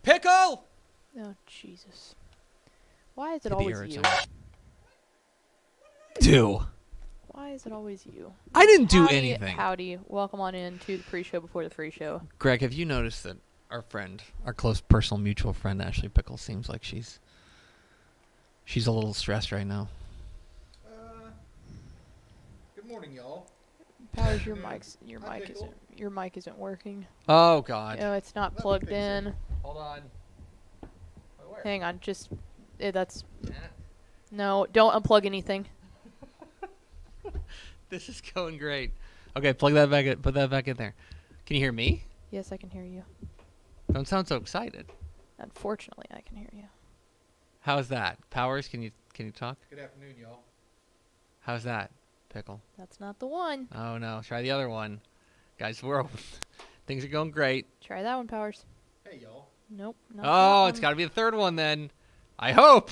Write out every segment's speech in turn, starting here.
Pickle! Oh, Jesus. Why is it always you? Why is it always you? I didn't do anything. Howdy. Welcome on in to the pre-show before the free show. Greg, have you noticed that our friend, our close personal mutual friend, Ashley Pickle, seems like she's a little stressed right now? Good morning, y'all. Powers, your mic isn't working. Oh God. No, it's not plugged in. Hold on. Hang on, that's. No, don't unplug anything. This is going great. Okay, plug that back in. Put that back in there. Can you hear me? Yes, I can hear you. Don't sound so excited. Unfortunately, I can hear you. How's that? Powers, can you talk? Good afternoon, y'all. How's that, Pickle? That's not the one. Oh no, try the other one. Guys, things are going great. Try that one, Powers. Hey, y'all. Nope. Not Oh, that it's one. got to be the third one then. I hope.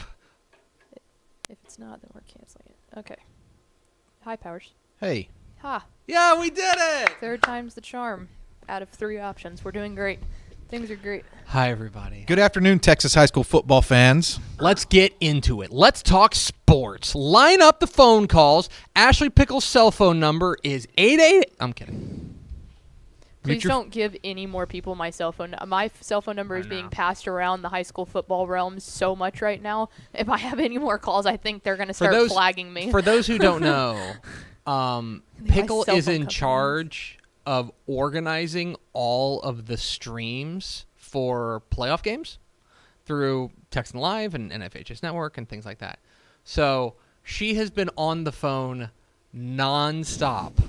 If it's not, then we're canceling it. Okay. Hi, Powers. Hey. Ha. Yeah, we did it. Third time's the charm. Out of 3 options. We're doing great. Things are great. Hi, everybody. Good afternoon, Texas high school football fans. Let's get into it. Let's talk sports. Line up the phone calls. Ashley Pickle's cell phone number is 88. I'm kidding. Please don't give any more people my cell phone. My cell phone number is being passed around the high school football realm so much right now. If I have any more calls, I think they're going to start flagging me. For those who don't know, Pickle is in charge of organizing all of the streams for playoff games through Text and Live and NFHS Network and things like that. So she has been on the phone nonstop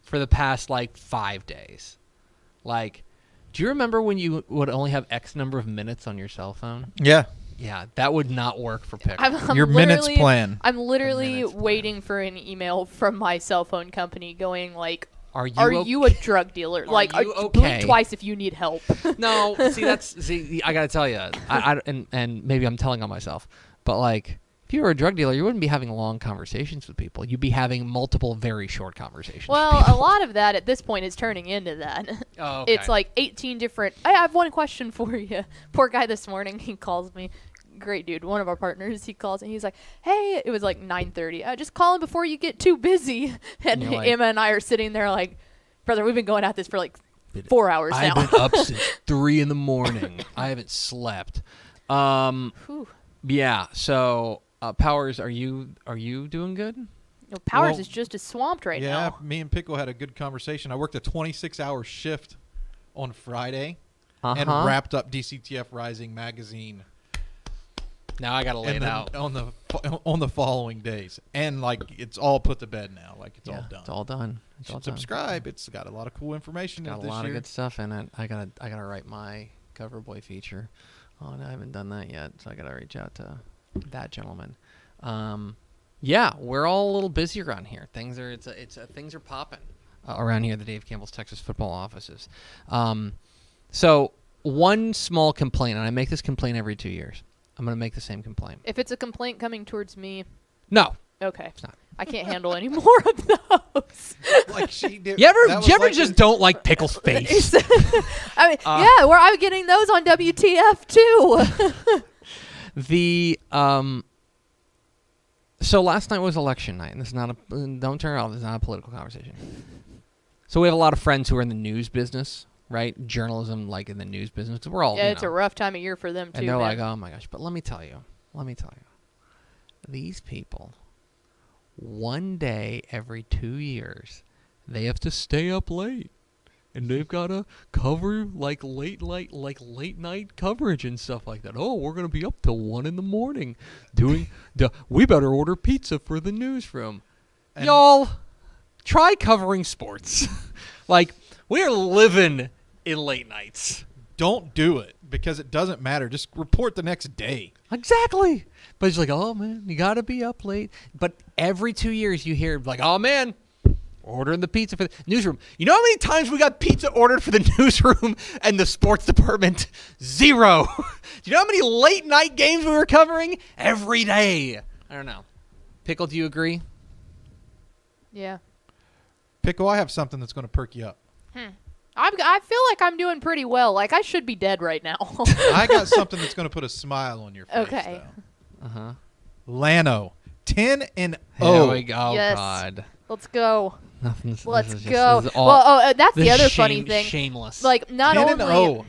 for the past 5 days. Do you remember when you would only have X number of minutes on your cell phone? Yeah. Yeah, that would not work for Pickle. I'm your minutes plan. I'm literally waiting for an email from my cell phone company going Are you a drug dealer? Blink twice if you need help. No, see, I gotta tell you, and maybe I'm telling on myself, but if you were a drug dealer, you wouldn't be having long conversations with people. You'd be having multiple very short conversations. Well, a lot of that at this point is turning into that. Oh, okay. It's 18 different. I have one question for you. Poor guy this morning, he calls me. Great dude, one of our partners. He calls and he's like, "Hey," it was 9:30. Just calling before you get too busy. And Emma and I are sitting there brother, we've been going at this for 4 hours now. I've been up since 3 a.m. I haven't slept. Yeah. So, Powers, are you doing good? No, Powers is just as swamped right now. Yeah, me and Pickle had a good conversation. I worked a 26-hour shift on Friday and wrapped up DCTF Rising magazine. Now I gotta lay it out on the following days, and it's all put to bed now. It's all done. It's all done. Subscribe. It's got a lot of cool information. Got a lot of good stuff in it. I gotta write my cover boy feature. Oh, no, I haven't done that yet, so I gotta reach out to that gentleman. Yeah, we're all a little busy around here. Things are popping around here at the Dave Campbell's Texas football offices. So one small complaint, and I make this complaint every 2 years. I'm going to make the same complaint. If it's a complaint coming towards me. No. Okay. It's not. I can't handle any more of those. She did. You ever just don't like Pickle's face? I'm getting those on WTF too. So last night was election night, and this is not don't turn it off. This is not a political conversation. So we have a lot of friends who are in the news business. Right? Journalism, in the news business. We're all, it's a rough time of year for them, too. And they're like, oh, my gosh. But let me tell you. These people, one day every 2 years, they have to stay up late. And they've got to cover, late night coverage and stuff like that. Oh, we're going to be up till 1 a.m. doing we better order pizza for the newsroom. And y'all, try covering sports. We are living in late nights. Don't do it because it doesn't matter. Just report the next day. Exactly. But it's oh, man, you got to be up late. But every 2 years you hear oh, man, ordering the pizza for the newsroom. You know how many times we got pizza ordered for the newsroom and the sports department? 0. Do you know how many late night games we were covering? Every day. I don't know. Pickle, do you agree? Yeah. Pickle, I have something that's going to perk you up. I feel like I'm doing pretty well. Like, I should be dead right now. I got something that's going to put a smile on your face. Okay. Though. Lano, 10-0. Here we go. Yes. God. Let's go. Nothing's, Let's this is go. this is all, Well, that's this the is other funny thing. Shameless. Like, not 10-0. only.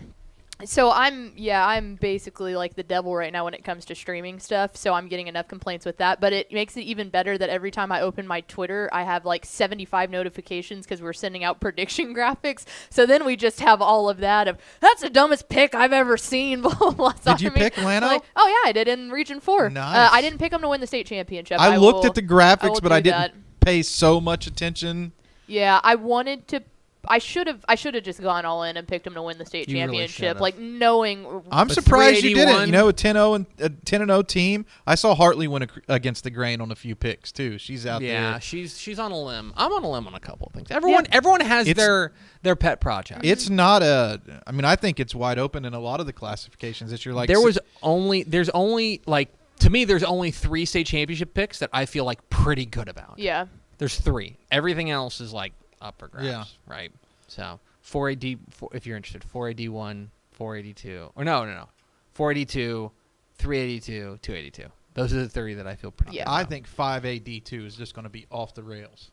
So I'm basically like the devil right now when it comes to streaming stuff. So I'm getting enough complaints with that. But it makes it even better that every time I open my Twitter, I have like 75 notifications because we're sending out prediction graphics. So then we just have all of that of, that's the dumbest pick I've ever seen. Did you pick Lano? Like, oh, yeah, I did in Region 4. Nice. I didn't pick them to win the state championship. I looked at the graphics, will but I do didn't pay so much attention. Yeah, I wanted to. I should have just gone all in and picked him to win the state You really championship, should've. like knowing. I'm But surprised you didn't. 381? You know, a 10-0 and a 10-0 team. I saw Hartley win against the grain on a few picks too. She's out there. Yeah, she's on a limb. I'm on a limb on a couple of things. Everyone has their pet project. It's not a. I mean, I think it's wide open in a lot of the classifications that you're like. There's only like to me there's only 3 state championship picks that I feel like pretty good about. Yeah. There's 3. Everything else is like up for grabs. Yeah. Right. So 4AD, if you're interested, 4AD1, 482, or no, 482, 382, 282. Those are the 3 that I feel pretty good I about. think 5AD2 is just going to be off the rails.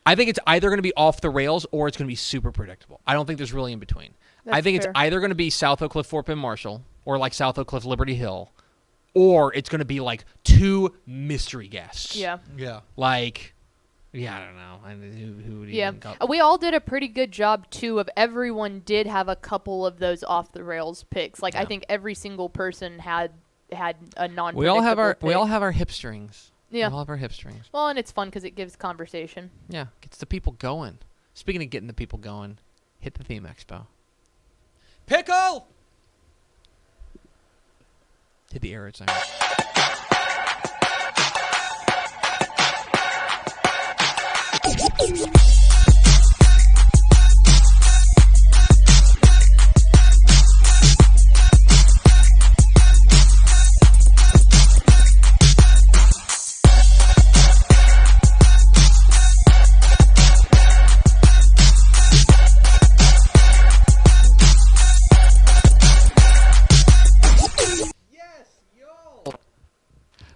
I think it's either going to be off the rails or it's going to be super predictable. I don't think there's really in between. I That's think fair. it's either going to be South Oak Cliff, Fort Bend, Marshall, or like South Oak Cliff, Liberty Hill, or it's going to be like 2 mystery guests. Yeah. Yeah. Like, yeah, I don't know. Who would Yeah. even go? We all did a pretty good job too of everyone did have a couple of those off the rails picks. Like I Yeah. think every single person had a non. We all have our hip strings. Yeah. We all have our hip strings. Well, and it's fun because it gives conversation. Yeah, gets the people going. Speaking of getting the people going, hit the theme expo. Pickle! Hit the air sign.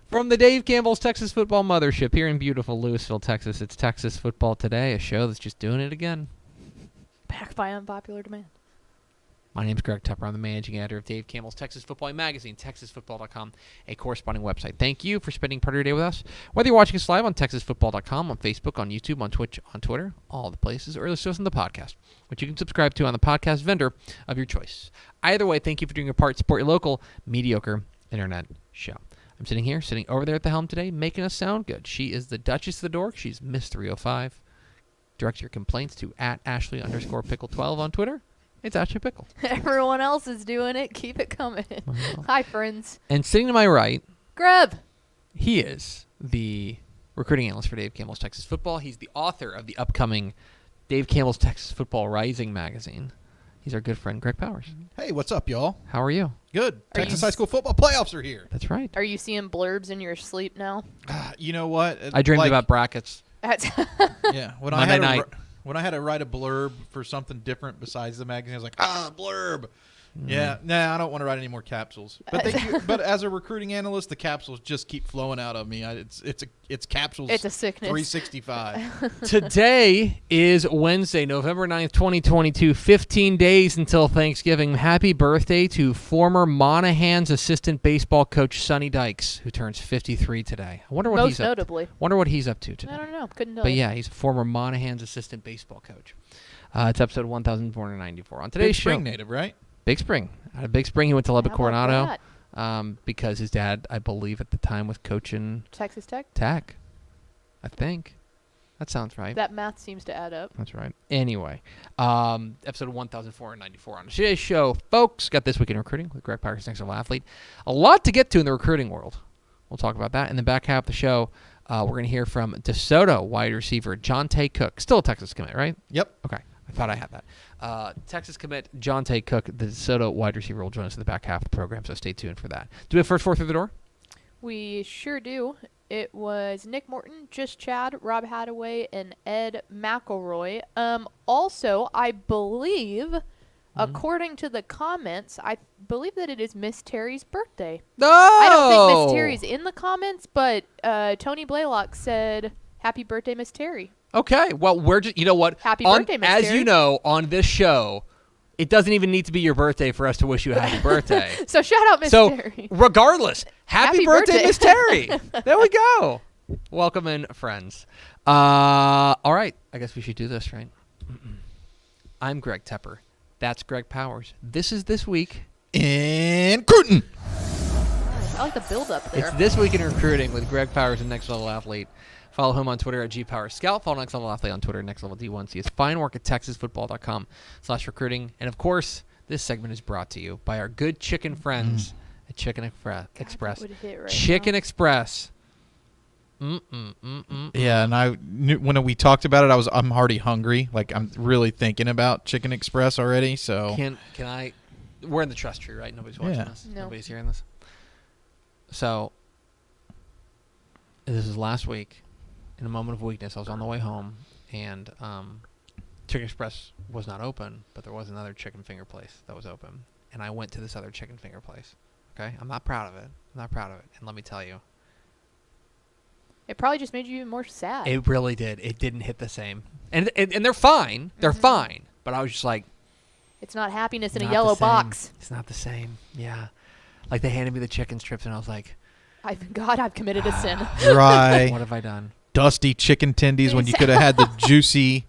From the Dave Campbell's Texas Football Mothership here in beautiful Louisville, Texas, it's Texas Football Today, a show that's just doing it again. Back by unpopular demand. My name's Greg Tupper. I'm the managing editor of Dave Campbell's Texas Football magazine, TexasFootball.com, a corresponding website. Thank you for spending part of your day with us. Whether you're watching us live on TexasFootball.com, on Facebook, on YouTube, on Twitch, on Twitter, all the places, or listen to us on the podcast, which you can subscribe to on the podcast vendor of your choice. Either way, thank you for doing your part to support your local, mediocre internet show. I'm sitting over there at the helm today, making us sound good. She is the Duchess of the Dork. She's Miss 305. Direct your complaints to @Ashley_Pickle12 on Twitter. It's Ashley Pickle. Everyone else is doing it. Keep it coming. Well. Hi, friends. And sitting to my right, Grub. he is the recruiting analyst for Dave Campbell's Texas Football. He's the author of the upcoming Dave Campbell's Texas Football Rising magazine. He's our good friend, Greg Powers. Hey, what's up, y'all? How are you? Good. Are Texas you- high school football playoffs are here. That's right. Are you seeing blurbs in your sleep now? You know what? I dreamed about brackets. Yeah. When Monday I had night. when I had to write a blurb for something different besides the magazine, I was like, blurb. Mm. Yeah, nah, I don't want to write any more capsules. But but as a recruiting analyst, the capsules just keep flowing out of me. It's capsules. It's a sickness. 365. Today is Wednesday, November 9th, 2022. 15 days until Thanksgiving. Happy birthday to former Monahan's assistant baseball coach, Sonny Dykes, who turns 53 today. I wonder what Most notably. Wonder what he's up to today. I don't know. Couldn't tell But you. yeah, he's a former Monahan's assistant baseball coach. It's episode 1494. On today's Big show, Spring native, right? Big Spring. Out of Big Spring, he went to Lubbock How about Coronado that? because his dad, I believe, at the time was coaching Texas Tech? Tech. I think. That sounds right. That math seems to add up. That's right. Anyway, episode 1494 on today's show, folks. Got This Week in Recruiting with Greg Powers, next level athlete. A lot to get to in the recruiting world. We'll talk about that. In the back half of the show, we're going to hear from DeSoto wide receiver Johntay Cook. Still a Texas commit, right? Yep. Okay. I thought I had that. Texas commit Johntay Cook, the DeSoto wide receiver, will join us in the back half of the program, so stay tuned for that. Do we have first four through the door? We sure do. it was Nick Morton, Just Chad, Rob Hadaway, and Ed McElroy. Also, I believe, according to the comments, I believe that it is Miss Terry's birthday. No! I don't think Miss Terry's in the comments, but Tony Blaylock said, "Happy birthday, Miss Terry." Okay, well, we're just, you know what? Happy birthday, Miss As Terry. you know, on this show, it doesn't even need to be your birthday for us to wish you a happy birthday. So shout out Miss Terry. Regardless, happy birthday, birthday. Miss Terry. There we go. Welcome in, friends. All right, I guess we should do this, right? I'm Greg Tepper. That's Greg Powers. This is This Week in Crootin. I like the build-up there. It's This Week in Recruiting with Greg Powers and Next Level Athlete. Follow him on Twitter at GPowerScout. Follow Next Level Athlete on Twitter, Next Level D1. See his fine work at TexasFootball.com/recruiting. And, of course, this segment is brought to you by our good chicken friends at Chicken Express. Would hit right Chicken now. Express. Yeah, and I knew when we talked about it, I'm already hungry. Like, I'm really thinking about Chicken Express already. So Can I? We're in the trust tree, right? Nobody's watching Yeah. this. No. Nobody's hearing this. So, this is last week. In a moment of weakness, I was on the way home, and Chicken Express was not open, but there was another chicken finger place that was open. And I went to this other chicken finger place. Okay? I'm not proud of it. And let me tell you, It probably just made you even more sad. it really did. It didn't hit the same. And they're fine. They're fine. But I was just like, It's not happiness in a not yellow the same. box. It's not the same. Yeah. Like, they handed me the chicken strips, and I was like, I've committed a sin. dry, what have I done? dusty chicken tendies when you could have had the juicy.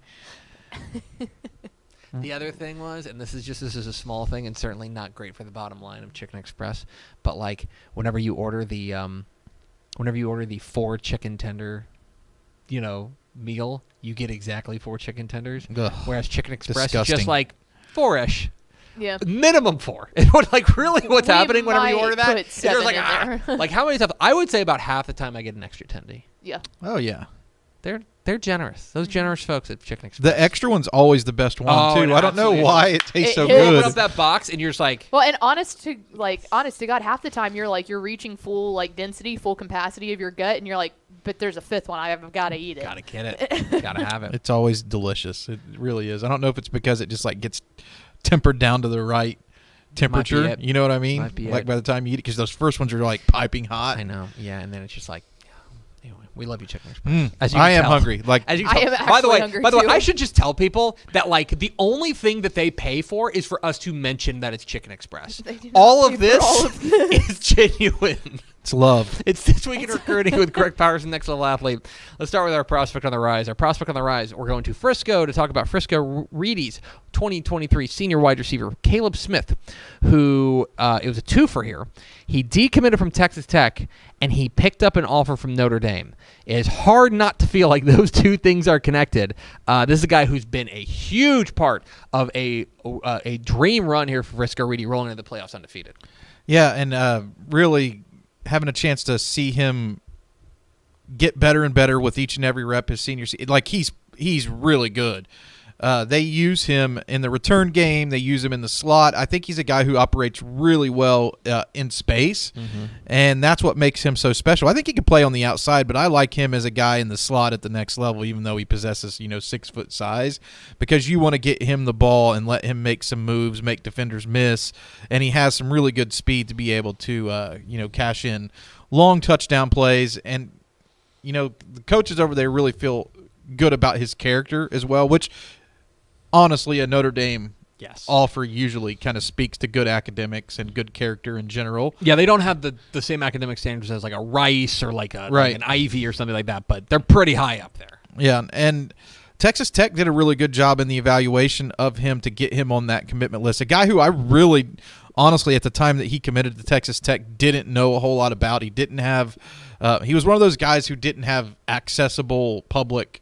The other thing was, and this is a small thing and certainly not great for the bottom line of Chicken Express, but like whenever you order the 4 chicken tender, meal, you get exactly 4 chicken tenders. Ugh, Whereas Chicken Express is disgusting. just like 4-ish. Yeah. Minimum 4. And like really what's We happening whenever you might order that? put is there's 7 like, in there. like how many times? I would say about half the time I get an extra tendy. Yeah. Oh yeah, They're generous. Those generous folks at Chicken Express. the extra one's always the best one Oh, too. no, I don't know absolutely. why it tastes so It- You open good. up that box and you're just like, Well, and honest to God, half the time you're reaching full density, full capacity of your gut, and you're like, but there's a 5th one. I've got to eat it. gotta get it. Gotta have it. It's always delicious. It really is. I don't know if it's because it just gets tempered down to the right temperature. it. You know what I mean? Might be Like it. by the time you eat it, because those first ones are piping hot. I know. Yeah, and then it's just like, anyway, we love you, Chicken Express. Mm, As you I can am tell. hungry. Like As you can I tell. am By the actually way, hungry, too, too. I should just tell people that the only thing that they pay for is for us to mention that it's Chicken Express. They do not All pay of for this all of this. is genuine. it's love. It's This Week in Recruiting with Greg Powers and Next Level Athlete. Let's start with our prospect on the rise. Our prospect on the rise, we're going to Frisco to talk about Frisco Reedy's 2023 senior wide receiver, Caleb Smith, who it was a twofer here. He decommitted from Texas Tech, and he picked up an offer from Notre Dame. It is hard not to feel like those two things are connected. This is a guy who's been a huge part of a dream run here for Frisco Reedy, rolling into the playoffs undefeated. Yeah, and really having a chance to see him get better and better with each and every rep his senior season. Like he's really good. They use him in the return game. They use him in the slot. I think he's a guy who operates really well in space, and that's what makes him so special. I think he can play on the outside, but I like him as a guy in the slot at the next level, even though he possesses 6-foot size, because you want to get him the ball and let him make some moves, make defenders miss, and he has some really good speed to be able to cash in long touchdown plays. And the coaches over there really feel good about his character as well, which honestly a Notre Dame offer usually kind of speaks to good academics and good character in general. Yeah, they don't have the same academic standards as like a Rice or like Right. an Ivy or something like that, but they're pretty high up there. Yeah, and Texas Tech did a really good job in the evaluation of him to get him on that commitment list. A guy who I really, honestly, at the time that he committed to Texas Tech, didn't know a whole lot about. He didn't have he was one of those guys who didn't have accessible public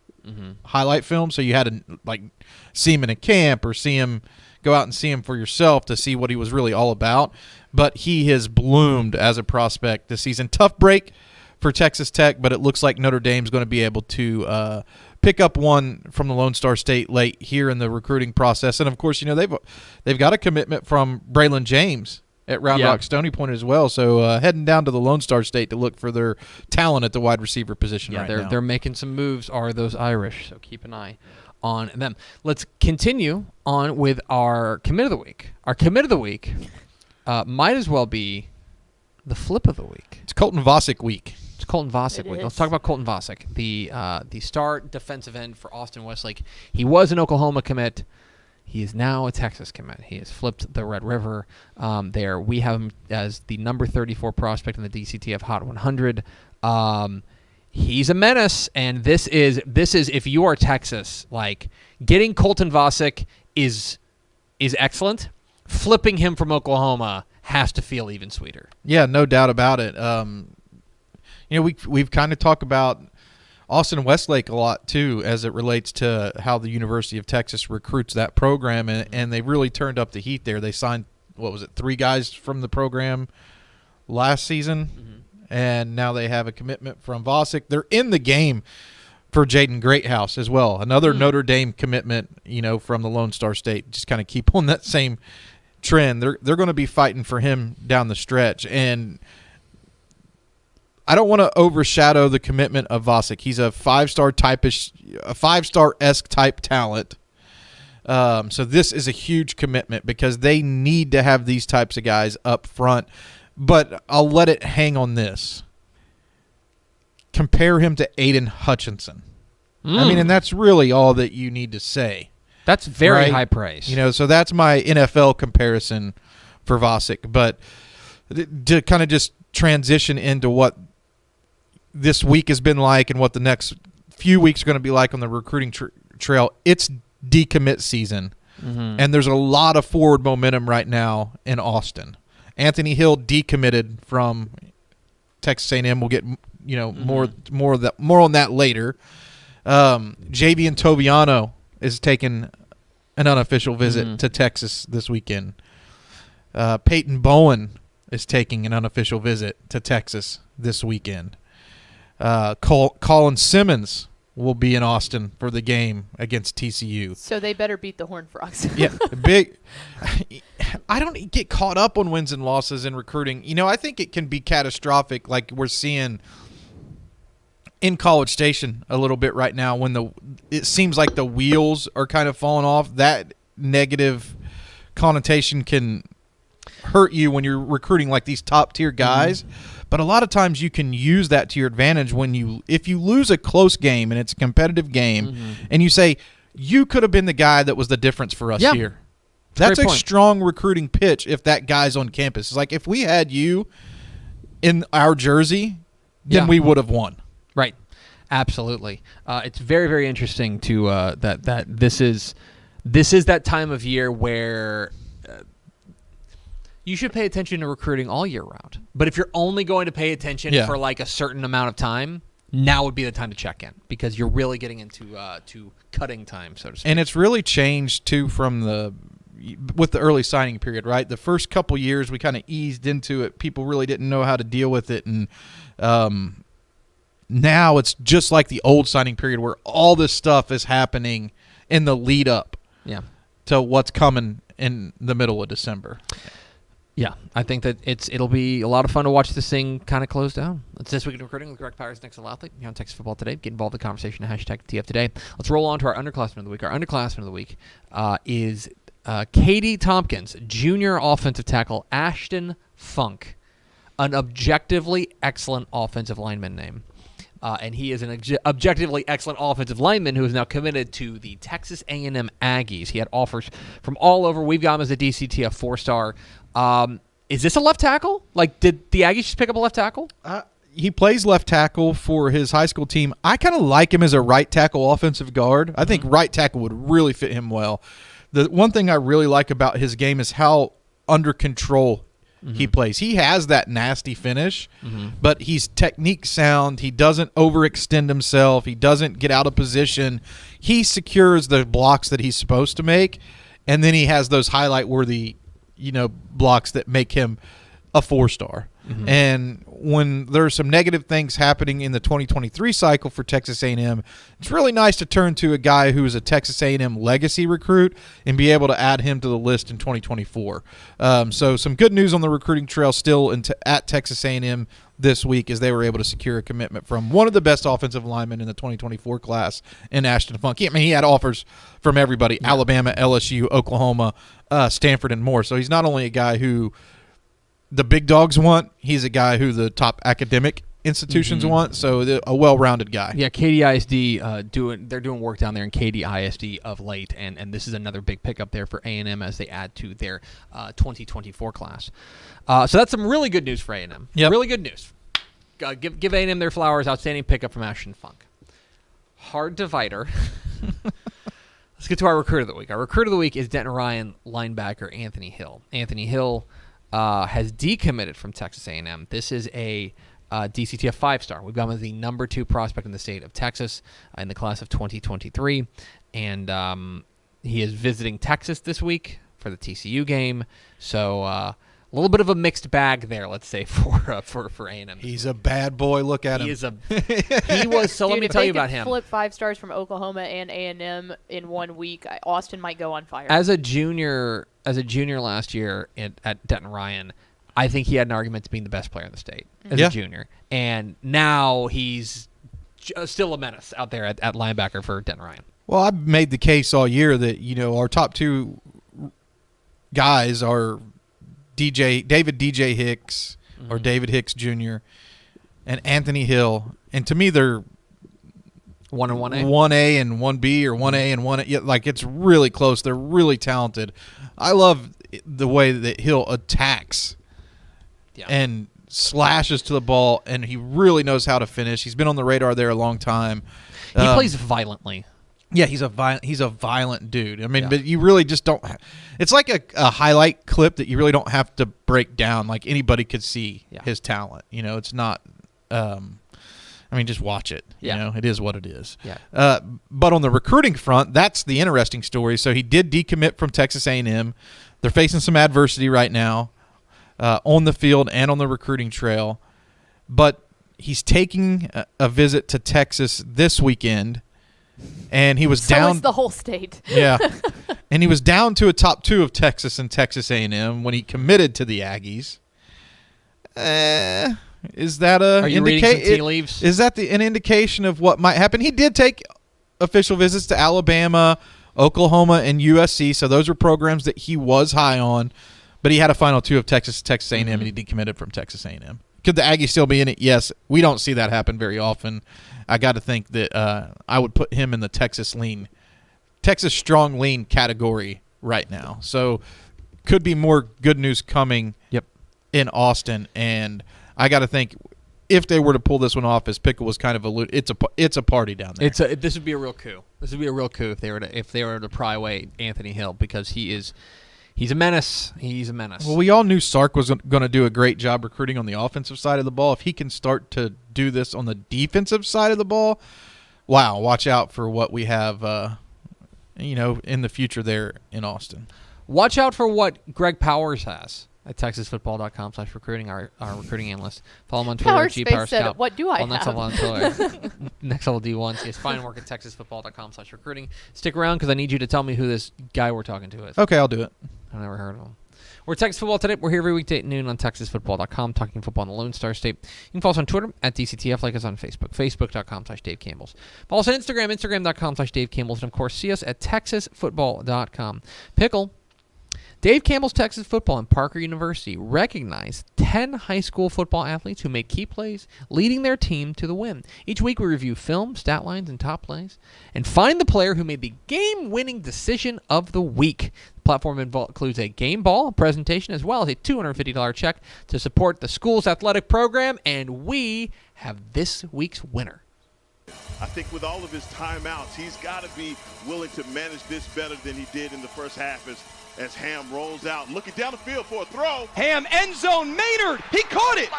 highlight film, so you had to see him in a camp or go out and see him for yourself to see what he was really all about. But he has bloomed as a prospect this season. Tough break for Texas Tech, but it looks like Notre Dame's going to be able to pick up one from the Lone Star State late here in the recruiting process. And of course, they've got a commitment from Braylon James at Round Rock Stony Point as well. So heading down to the Lone Star State to look for their talent at the wide receiver position right now. They're making some moves, are those Irish, so keep an eye on them. Let's continue on with our commit of the week. Our commit of the week might as well be the flip of the week. It's Colton Vasek week. It's Colton Vasek week. Is. Let's talk about Colton Vasek, the star defensive end for Austin Westlake. He was an Oklahoma commit. He is now a Texas commit. He has flipped the Red River there. We have him as the number 34 prospect in the DCTF Hot 100. He's a menace, and this is if you are Texas, like getting Colton Vasek is excellent. Flipping him from Oklahoma has to feel even sweeter. Yeah, no doubt about it. We've kind of talked about Austin Westlake a lot too, as it relates to how the University of Texas recruits that program, and they've really turned up the heat there. They signed 3 guys from the program last season, and now they have a commitment from Vasek. They're in the game for Jaden Greathouse as well, another Notre Dame commitment, from the Lone Star State. Just kind of keep on that same trend. They're going to be fighting for him down the stretch, and I don't want to overshadow the commitment of Vasek. He's a 5-star-esque type talent. So this is a huge commitment because they need to have these types of guys up front. But I'll let it hang on this. Compare him to Aiden Hutchinson. I mean, and that's really all that you need to say. That's very right? high praise. So that's my NFL comparison for Vasek. But to kind of just transition into what this week has been like and what the next few weeks are going to be like on the recruiting trail, it's decommit season. And there's a lot of forward momentum right now in Austin. Anthony Hill decommitted from Texas A&M. We'll get more on that later. Javian Toviano is taking an unofficial visit to Texas this weekend. Peyton Bowen is taking an unofficial visit to Texas this weekend. Colin Simmons will be in Austin for the game against TCU. So they better beat the Horned Frogs. Yeah, big. I don't get caught up on wins and losses in recruiting. I think it can be catastrophic, like we're seeing in College Station a little bit right now when it seems like the wheels are kind of falling off. That negative connotation can hurt you when you're recruiting like these top tier guys. But a lot of times you can use that to your advantage if you lose a close game and it's a competitive game and you say, you could have been the guy that was the difference for us here. That's a strong recruiting pitch if that guy's on campus. It's like if we had you in our jersey, then we would have won. Right. Absolutely. It's very, very interesting to that this is that time of year where you should pay attention to recruiting all year round. But if you're only going to pay attention for like a certain amount of time, now would be the time to check in because you're really getting into to cutting time, so to speak. And it's really changed too with the early signing period, right? The first couple years we kind of eased into it. People really didn't know how to deal with it, and now it's just like the old signing period where all this stuff is happening in the lead up to what's coming in the middle of December. Yeah, I think that it'll be a lot of fun to watch this thing kind of close down. It's This Week in Recruiting with Greg Powers, Nick Athlete here on Texas Football Today. Get involved in the conversation, #TF Today. Let's roll on to our underclassmen of the week. Our underclassmen of the week is Katie Tompkins, junior offensive tackle Ashton Funk, an objectively excellent offensive lineman name. And he is an objectively excellent offensive lineman who is now committed to the Texas A&M Aggies. He had offers from all over. We've got him as a DCTF 4-star. Is this a left tackle? Like, did the Aggies just pick up a left tackle? He plays left tackle for his high school team. I kind of like him as a right tackle offensive guard. I think right tackle would really fit him well. The one thing I really like about his game is how under control he plays. He has that nasty finish, but he's technique sound. He doesn't overextend himself. He doesn't get out of position. He secures the blocks that he's supposed to make, and then he has those highlight-worthy, blocks that make him a 4-star. Mm-hmm. And when there's some negative things happening in the 2023 cycle for Texas A&M, it's really nice to turn to a guy who is a Texas A&M legacy recruit and be able to add him to the list in 2024. So some good news on the recruiting trail still at Texas A&M this week, as they were able to secure a commitment from one of the best offensive linemen in the 2024 class in Ashton Funk. I mean, he had offers from everybody, Alabama, LSU, Oklahoma, Stanford, and more. So he's not only a guy who the big dogs want, he's a guy who the top academic institutions want. So a well-rounded guy. Yeah, Katy ISD they're doing work down there in Katy ISD of late, and this is another big pickup there for A&M as they add to their 2024 class. So that's some really good news for A&M. Yep. Really good news. Give A&M their flowers. Outstanding pickup from Ashton Funk. Hard divider. Let's get to our recruit of the week. Our recruit of the week is Denton Ryan linebacker Anthony Hill. Anthony Hill has decommitted from Texas A&M. This is a DCTF 5-star. We've got him as the number 2 prospect in the state of Texas in the class of 2023, and he is visiting Texas this week for the TCU game. So a little bit of a mixed bag there, let's say, for A&M. He's a bad boy. Look at him. He was. So Dude, let me if tell they you could about him. Flip 5 stars from Oklahoma and A&M in 1 week, Austin might go on fire. As a junior last year at Denton Ryan, I think he had an argument to being the best player in the state as a junior. And now he's still a menace out there at linebacker for Denton Ryan. Well, I've made the case all year that, our top 2 guys are David DJ Hicks or David Hicks Jr. and Anthony Hill. And to me, they're 1 and 1A? 1A and 1B or 1A and 1A. Yeah, like, it's really close. They're really talented. I love the way that Hill attacks and slashes to the ball, and he really knows how to finish. He's been on the radar there a long time. He plays violently. Yeah, he's a violent dude. I mean, but you really just don't. It's like a highlight clip that you really don't have to break down. Like, anybody could see his talent. It's not. Just watch it. It is what it is. Yeah. But on the recruiting front, that's the interesting story. So he did decommit from Texas A&M. They're facing some adversity right now, on the field and on the recruiting trail. But he's taking a visit to Texas this weekend. And he was down. So is the whole state. Yeah, and he was down to a top 2 of Texas and Texas A&M when he committed to the Aggies. Is that Are you reading some tea leaves? Is that an indication of what might happen? He did take official visits to Alabama, Oklahoma, and USC, so those were programs that he was high on. But he had a final 2 of Texas A&M, and he decommitted from Texas A&M. Could the Aggies still be in it? Yes. We don't see that happen very often. I got to think that I would put him in the Texas strong lean category right now. So could be more good news coming in Austin. And I got to think if they were to pull this one off, as Pickle was kind of alluded, it's a party down there. This would be a real coup. This would be a real coup if they were to pry away Anthony Hill, because he's a menace. He's a menace. Well, we all knew Sark was going to do a great job recruiting on the offensive side of the ball. If he can start to do this on the defensive side of the ball, wow, watch out for what we have, in the future there in Austin. Watch out for what Greg Powers has at TexasFootball.com/recruiting, our recruiting analyst. Follow him on Twitter at GPowerScout. What do I have? Next level on Twitter. Next level D1. He has fine work at TexasFootball.com/recruiting. Stick around, because I need you to tell me who this guy we're talking to is. Okay, I'll do it. I've never heard of him. We're Texas Football Today. We're here every weekday at noon on TexasFootball.com, talking football in the Lone Star State. You can follow us on Twitter at DCTF, like us on Facebook, Facebook.com/Dave Campbell's. Follow us on Instagram, Instagram.com/Dave Campbell's, and of course, see us at TexasFootball.com. Pickle. Dave Campbell's Texas Football and Parker University recognized 10 high school football athletes who made key plays, leading their team to the win. Each week we review film, stat lines, and top plays, and find the player who made the game-winning decision of the week. The platform includes a game ball, a presentation, as well as a $250 check to support the school's athletic program, and we have this week's winner. I think with all of his timeouts, he's got to be willing to manage this better than he did in the first half as Ham rolls out, looking down the field for a throw. Ham, end zone, Maynard, he caught it.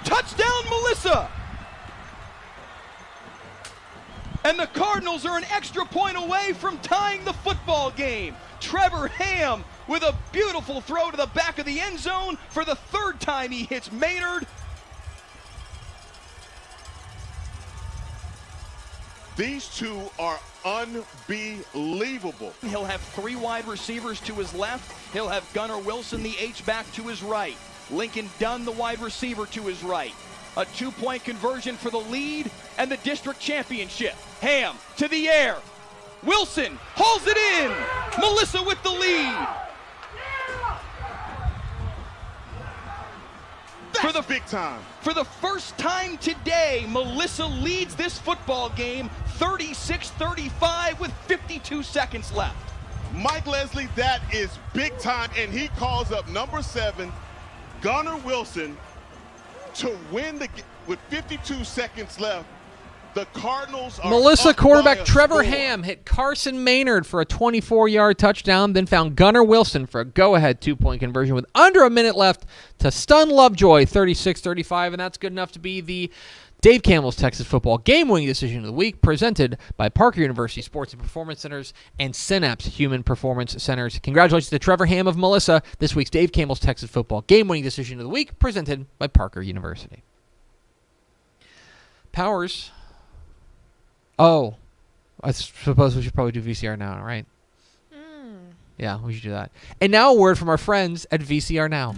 Touchdown, Melissa. And the Cardinals are an extra point away from tying the football game. Trevor Ham with a beautiful throw to the back of the end zone. For the third time, he hits Maynard. These two are unbelievable. He'll have 3 wide receivers to his left. He'll have Gunnar Wilson, the H-back, to his right. Lincoln Dunn, the wide receiver, to his right. A 2-point conversion for the lead and the district championship. Ham to the air. Wilson hauls it in. Melissa with the lead. That's big time. For the first time today, Melissa leads this football game 36-35 with 52 seconds left. Mike Leslie, that is big time, and he calls up number 7, Gunnar Wilson, to win the with 52 seconds left. The Cardinals are Melissa up by quarterback a Trevor score. Ham hit Carson Maynard for a 24-yard touchdown, then found Gunnar Wilson for a go-ahead 2-point conversion with under a minute left to stun Lovejoy 36-35, and that's good enough to be the Dave Campbell's Texas Football Game-Winning Decision of the Week, presented by Parker University Sports and Performance Centers and Synapse Human Performance Centers. Congratulations to Trevor Ham of Melissa, this week's Dave Campbell's Texas Football Game-Winning Decision of the Week, presented by Parker University. Powers. Oh, I suppose we should probably do VCR now, right? Yeah, we should do that. And now a word from our friends at VCR Now.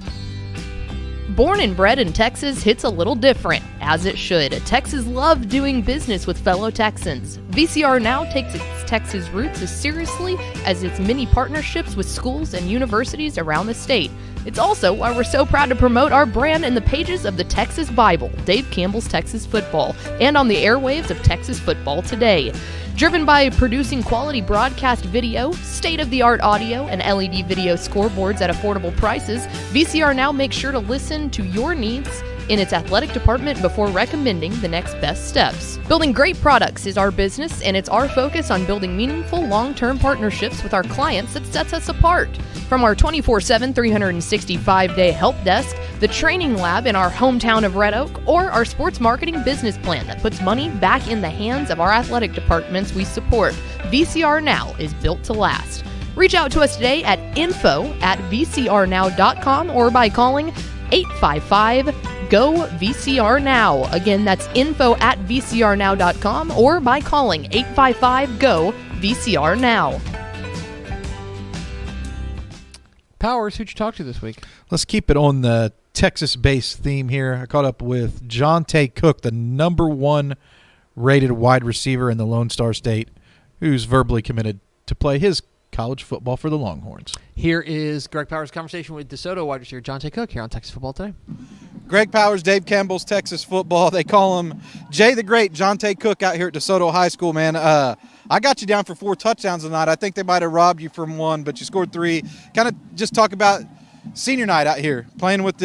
Born and bred in Texas hits a little different, as it should. Texas loves doing business with fellow Texans. VCR Now takes its Texas roots as seriously as its many partnerships with schools and universities around the state. It's also why we're so proud to promote our brand in the pages of the Texas Bible, Dave Campbell's Texas Football, and on the airwaves of Texas Football Today. Driven by producing quality broadcast video, state-of-the-art audio, and LED video scoreboards at affordable prices, VCR Now makes sure to listen to your needs in its athletic department before recommending the next best steps. Building great products is our business, and it's our focus on building meaningful, long-term partnerships with our clients that sets us apart. From our 24/7, 365-day help desk, the training lab in our hometown of Red Oak, or our sports marketing business plan that puts money back in the hands of our athletic departments we support, VCR Now is built to last. Reach out to us today at info@vcrnow.com or by calling 855-GO-VCR-NOW. Again, that's info@vcrnow.com or by calling 855-GO-VCR-NOW. Powers, who'd you talk to this week? Let's keep it on the Texas-based theme here. I caught up with Johntay Cook, the #1 rated wide receiver in the Lone Star State, who's verbally committed to play his college football for the Longhorns. Here is Greg Powers' conversation with DeSoto wide receiver Johntay Cook here on Texas Football Today. Greg Powers, Dave Campbell's Texas Football. They call him Jay the Great. Johntay Cook out here at DeSoto High School, man. I got you down for 4 touchdowns tonight. I think they might have robbed you from 1, but you scored 3. Kind of just talk about senior night out here, playing with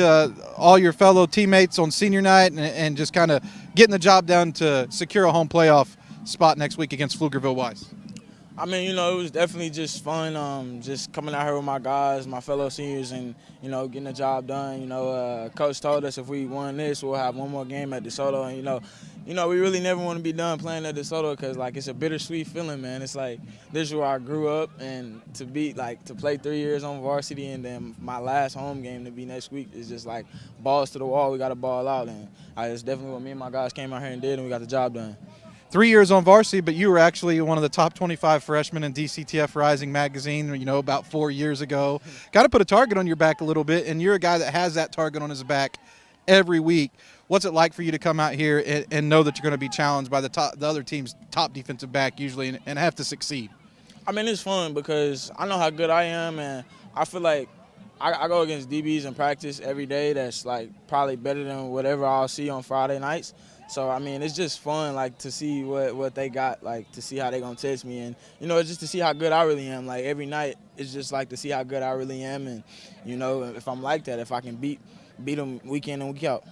all your fellow teammates on senior night and just kind of getting the job done to secure a home playoff spot next week against Pflugerville-Weiss. I mean, it was definitely just fun, just coming out here with my guys, my fellow seniors, and, getting the job done. Coach told us if we won this, we'll have 1 more game at DeSoto, and, we really never want to be done playing at DeSoto because, it's a bittersweet feeling, man. It's like this is where I grew up, and to play 3 years on varsity and then my last home game to be next week is just like balls to the wall. We got to ball out, and it's definitely what me and my guys came out here and did, and we got the job done. 3 years on varsity, but you were actually one of the top 25 freshmen in DCTF Rising magazine, about 4 years ago. Got to put a target on your back a little bit, and you're a guy that has that target on his back every week. What's it like for you to come out here and know that you're going to be challenged by the other team's top defensive back usually and have to succeed? I mean, it's fun because I know how good I am, and I feel like I go against DBs in practice every day that's, probably better than whatever I'll see on Friday nights. So, I mean, it's just fun, to see what they got, to see how they're going to test me. And, just to see how good I really am. Every night, it's just, to see how good I really am. And, if I'm like that, if I can beat them week in and week out.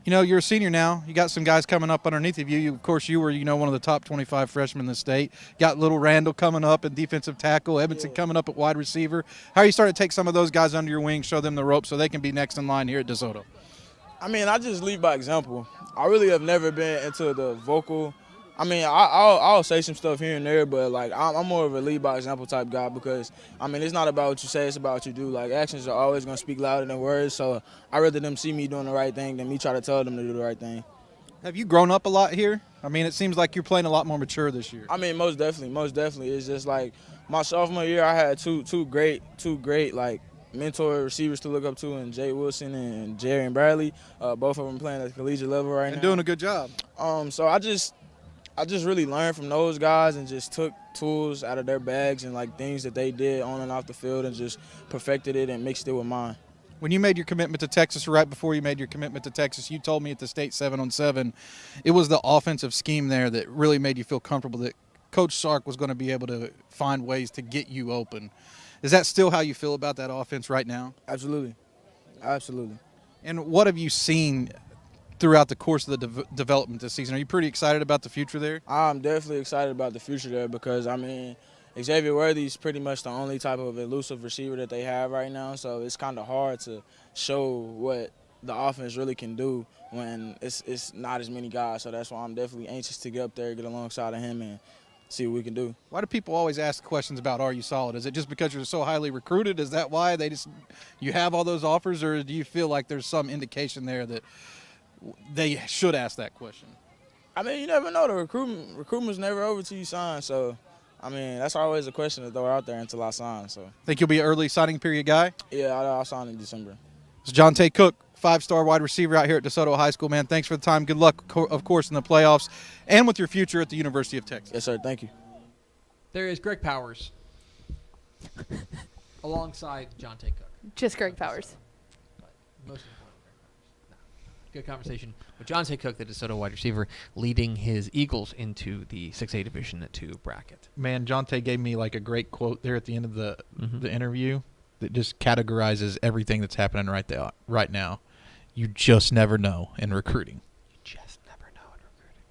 You're a senior now. You got some guys coming up underneath of you. Of course, you were, one of the top 25 freshmen in the state. Got little Randall coming up at defensive tackle, Edmondson coming up at wide receiver. How are you starting to take some of those guys under your wing, show them the ropes so they can be next in line here at DeSoto? I mean, I just lead by example. I really have never been into the vocal I mean, I'll say some stuff here and there, but like I'm more of a lead by example type guy because I mean it's not about what you say, it's about what you do. Like actions are always gonna speak louder than words, so I rather them see me doing the right thing than me try to tell them to do the right thing. Have you grown up a lot here? I mean, it seems like you're playing a lot more mature this year. I mean, most definitely. It's just like my sophomore year, I had two great like mentor receivers to look up to, and Jay Wilson and Jerry and Bradley. Both of them playing at the collegiate level right now. And doing a good job. So I just really learned from those guys and just took tools out of their bags and like things that they did on and off the field and just perfected it and mixed it with mine. When you made your commitment to Texas, right before you made your commitment to Texas, you told me at the state 7-on-7, it was the offensive scheme there that really made you feel comfortable that Coach Sark was going to be able to find ways to get you open. Is that still how you feel about that offense right now? Absolutely. And what have you seen throughout the course of the development this season? Are you pretty excited about the future there? I'm definitely excited about the future there because, I mean, Xavier Worthy is pretty much the only type of elusive receiver that they have right now, so it's kind of hard to show what the offense really can do when it's not as many guys. So that's why I'm definitely anxious to get up there, get alongside of him, and see what we can do. Why do people always ask questions about are you solid? Is it just because you're so highly recruited? Is that why you have all those offers, or do you feel like there's some indication there that they should ask that question? I mean, you never know. The recruitment's never over till you sign, so I mean, that's always a question to throw out there until I sign. So, think you'll be an early signing period guy? Yeah, I'll sign in December. It's Johntay Cook, 5-star wide receiver out here at DeSoto High School. Man, thanks for the time. Good luck, of course, in the playoffs and with your future at the University of Texas. Yes, sir. Thank you. There is Greg Powers alongside Johntay Cook. Just Greg Powers. But most important, Greg Powers. No. Good conversation with Johntay Cook, the DeSoto wide receiver, leading his Eagles into the 6A Division 2 bracket. Man, Johntay gave me like a great quote there at the end of the interview that just categorizes everything that's happening right now. You just never know in recruiting. You just never know in recruiting.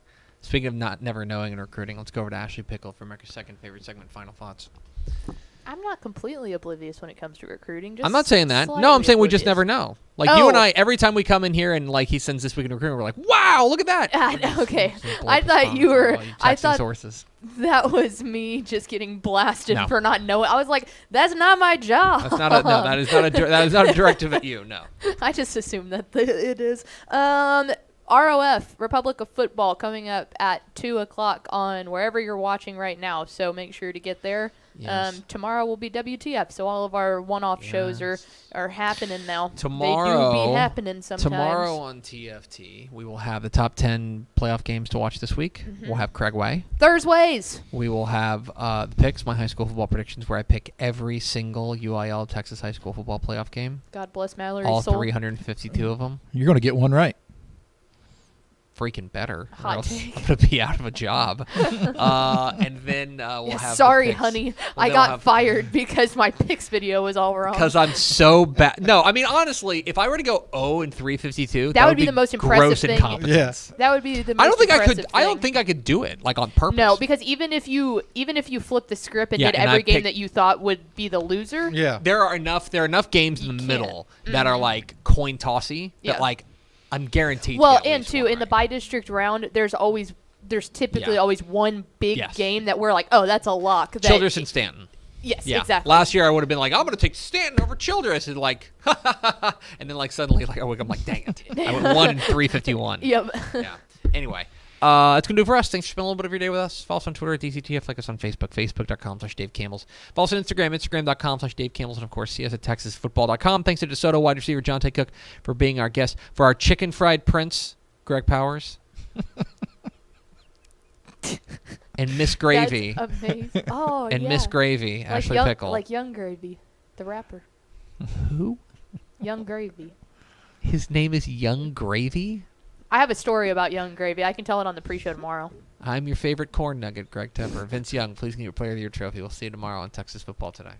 Speaking of not never knowing in recruiting, let's go over to Ashley Pickle for America's second favorite segment, Final Thoughts. I'm not completely oblivious when it comes to recruiting. Just I'm not saying that. No, I'm slightly saying we just oblivious. never know. Like you and I, every time we come in here and like he sends This Week in Recruiting, we're like, wow, look at that. Okay. I thought you were. I thought sources. that was me just getting blasted No. for not knowing. I was like, that's not my job. That's not a, no, that is not a directive at you. No. I just assumed that it is. ROF, Republic of Football, coming up at 2 o'clock on wherever you're watching right now. So make sure to get there. Yes. Tomorrow will be WTF. So all of our one-off shows are happening now. Tomorrow, they do be happening sometimes. Tomorrow on TFT, we will have the top 10 playoff games to watch this week. We'll have Craig Way. Thursdays. We will have the picks, my high school football predictions, where I pick every single UIL Texas high school football playoff game. God bless Mallory's All soul. 352 of them. You're going to get one right. Freaking better. Or Hot else take. I'm going to be out of a job. And then we'll have Sorry, the picks. honey. Well, I then we'll got have- fired because my picks video was all wrong. Because I'm so bad. No, I mean, honestly, if I were to go 0 and 352, That would be the most impressive gross thing. incompetence. That would be the most I don't think I could. impressive I don't thing. think I could do it like on purpose. No, because even if you flip the script and Yeah, did and I every game picked- that you thought would be the loser, Yeah. there are enough games in the can't. middle that are like coin tossy Yeah. that like I'm guaranteed. well, to get at and least too one in the right. bi-district round, there's typically Yeah. always one big Yes. game that we're like, oh, that's a lock. That, Childress and Stanton. Yes, Yeah. exactly. Last year I would have been like, I'm going to take Stanton over Childress, and like, and then like suddenly like I wake up like, dang it, I went 1 and 351. Yep. Yeah. Anyway, that's going to do it for us. Thanks for spending a little bit of your day with us. Follow us on Twitter at DCTF. Like us on Facebook, facebook.com/Dave Campbells. Follow us on Instagram, instagram.com/Dave Campbells. And, of course, see us at texasfootball.com. Thanks to DeSoto wide receiver Johntay Cook for being our guest. For our chicken fried prince, Greg Powers. And Miss Gravy. That's amazing. Oh, And yeah. Miss Gravy, like Ashley young, Pickle. Like Young Gravy, the rapper. Who? Young Gravy. His name is Young Gravy? I have a story about Young Gravy. I can tell it on the pre-show tomorrow. I'm your favorite corn nugget, Greg Tepper. Vince Young, please get your Player of the Year trophy. We'll see you tomorrow on Texas Football Today.